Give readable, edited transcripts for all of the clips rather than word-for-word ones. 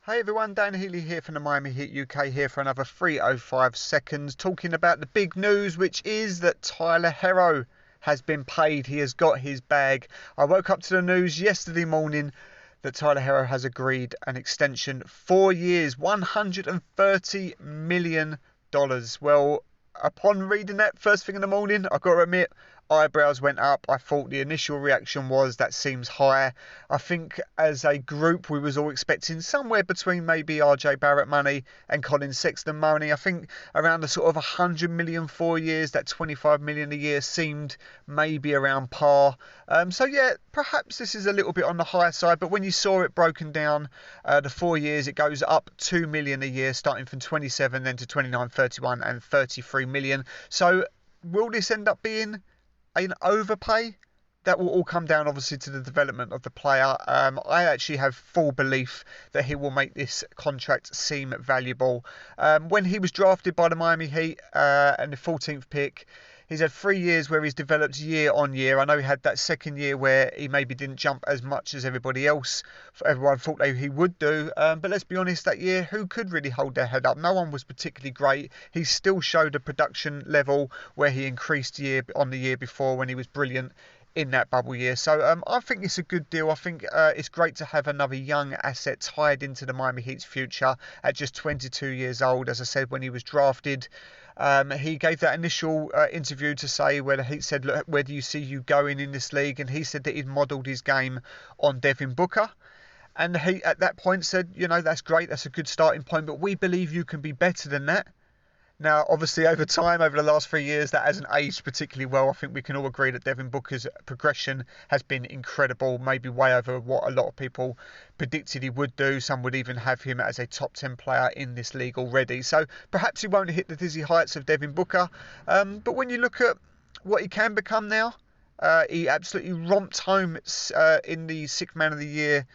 Hey everyone, Dan Healy here from the Miami Heat UK here for another 305 seconds talking about the big news, which is that Tyler Herro has been paid. He has got his bag. I woke up to the news yesterday morning that Tyler Herro has agreed an extension, 4 years, $130 million. Well, upon reading that first thing in the morning, I've got to admit, eyebrows went up. I thought the initial reaction was that seems high. I think as a group we was all expecting somewhere between maybe RJ Barrett money and Colin Sexton money. I think around the sort of 100 million 4 years, that 25 million a year seemed maybe around par. So yeah, perhaps this is a little bit on the higher side, but when you saw it broken down, the 4 years, it goes up 2 million a year, starting from 27 then to 29, 31 and 33 million. So will this end up being an overpay? That will all come down obviously to the development of the player. I actually have full belief that he will make this contract seem valuable. When he was drafted by the Miami Heat and the 14th pick, he's had 3 years where he's developed year on year. I know he had that second year where he maybe didn't jump as much as everybody else. Everyone thought he would do. But let's be honest, that year, who could really hold their head up? No one was particularly great. He still showed a production level where he increased year on the year before when he was brilliant in that bubble year. So I think it's a good deal. I think it's great to have another young asset tied into the Miami Heat's future at just 22 years old. As I said, when he was drafted, he gave that initial interview to say where the Heat said, look, where do you see you going in this league? And he said that he'd modelled his game on Devin Booker. And he at that point said, you know, that's great, that's a good starting point, but we believe you can be better than that. Now, obviously, over time, over the last 3 years, that hasn't aged particularly well. I think we can all agree that Devin Booker's progression has been incredible, maybe way over what a lot of people predicted he would do. Some would even have him as a top 10 player in this league already. So perhaps he won't hit the dizzy heights of Devin Booker. But when you look at what he can become now, he absolutely romped home in the Sixth Man of the Year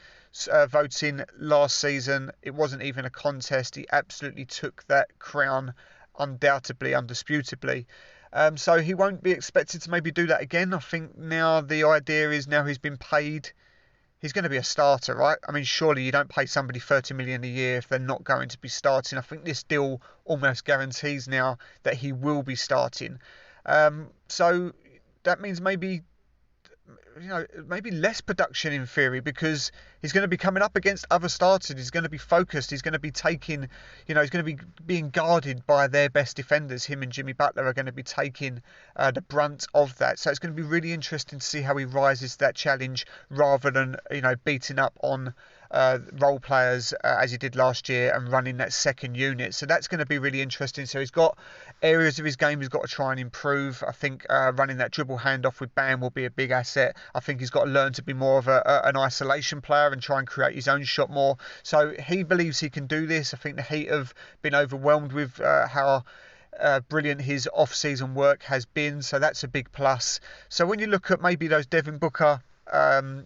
voting last season. It wasn't even a contest. He absolutely took that crown undoubtedly, undisputably. So he won't be expected to maybe do that again. I think now the idea is now he's been paid, he's going to be a starter, right? I mean, surely you don't pay somebody 30 million a year if they're not going to be starting. I think this deal almost guarantees now that he will be starting. So that means maybe, you know, maybe less production in theory, because he's going to be coming up against other starters. He's going to be focused. He's going to be taking, you know, he's going to be being guarded by their best defenders. Him and Jimmy Butler are going to be taking the brunt of that. So it's going to be really interesting to see how he rises to that challenge rather than, you know, beating up on role players as he did last year and running that second unit. So that's going to be really interesting. So he's got areas of his game he's got to try and improve. I think running that dribble handoff with Bam will be a big asset. I think he's got to learn to be more of an isolation player and try and create his own shot more. So he believes he can do this. I think the Heat have been overwhelmed with how brilliant his off-season work has been. So that's a big plus. So when you look at maybe those Devin Booker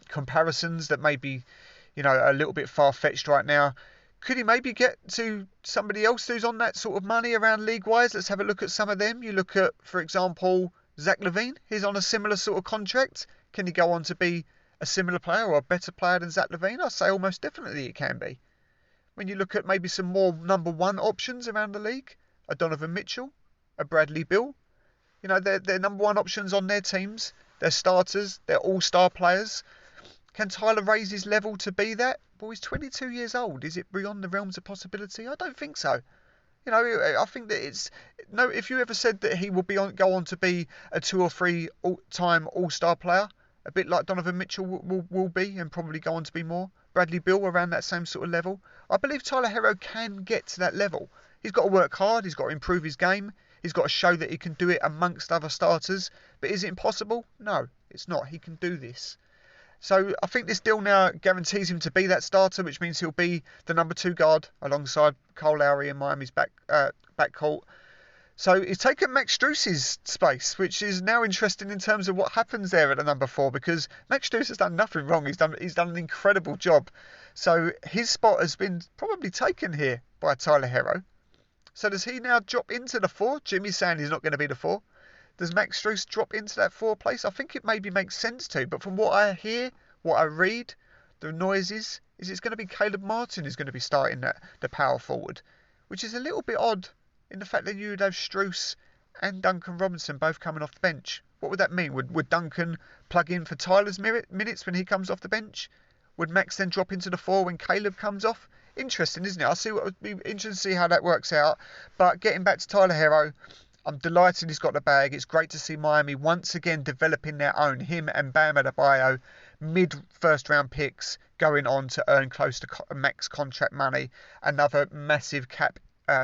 comparisons that may be, you know, a little bit far-fetched right now, could he maybe get to somebody else who's on that sort of money around league-wise? Let's have a look at some of them. You look at, for example, Zach LaVine. He's on a similar sort of contract. Can he go on to be a similar player or a better player than Zach LaVine? I'd say almost definitely it can be. When you look at maybe some more number one options around the league, a Donovan Mitchell, a Bradley Beal, you know, they're number one options on their teams. They're starters. They're all-star players. Can Tyler raise his level to be that? Well, he's 22 years old. Is it beyond the realms of possibility? I don't think so. You know, I think that it's no. If you ever said that he will go on to be a 2 or 3 time all-star player, a bit like Donovan Mitchell will be, and probably go on to be more. Bradley Beal around that same sort of level. I believe Tyler Herro can get to that level. He's got to work hard. He's got to improve his game. He's got to show that he can do it amongst other starters. But is it impossible? No, it's not. He can do this. So I think this deal now guarantees him to be that starter, which means he'll be the number 2 guard alongside Kyle Lowry in Miami's backcourt. So he's taken Max Strus's space, which is now interesting in terms of what happens there at the number 4, because Max Strus has done nothing wrong. He's done an incredible job. So his spot has been probably taken here by Tyler Herro. So does he now drop into the 4? Jimmy's saying he's not going to be the 4. Does Max Strus drop into that 4 place? I think it maybe makes sense to, but from what I hear, what I read, the noises, is it's going to be Caleb Martin who's going to be starting the power forward, which is a little bit odd in the fact that you'd have Strus and Duncan Robinson both coming off the bench. What would that mean? Would Duncan plug in for Tyler's minutes when he comes off the bench? Would Max then drop into the 4 when Caleb comes off? Interesting, isn't it? I'll see what would be interesting to see how that works out. But getting back to Tyler Herro, I'm delighted he's got the bag. It's great to see Miami once again developing their own. Him and Bam Adebayo, mid-first round picks, going on to earn close to max contract money. Another massive cap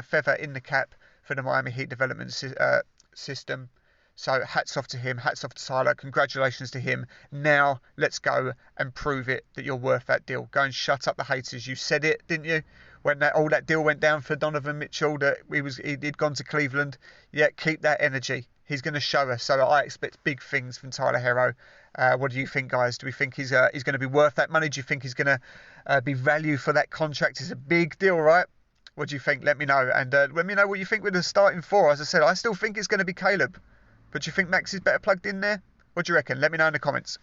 feather in the cap for the Miami Heat development system. So hats off to him, hats off to Tyler. Congratulations to him. Now let's go and prove it that you're worth that deal. Go and shut up the haters. You said it, didn't you? When all that deal went down for Donovan Mitchell, that he'd gone to Cleveland. Yeah, keep that energy. He's going to show us. So I expect big things from Tyler Herro. What do you think, guys? Do we think he's going to be worth that money? Do you think he's going to be value for that contract? It's a big deal, right? What do you think? Let me know. And let me know what you think with the starting 4. As I said, I still think it's going to be Caleb. But do you think Max is better plugged in there? What do you reckon? Let me know in the comments.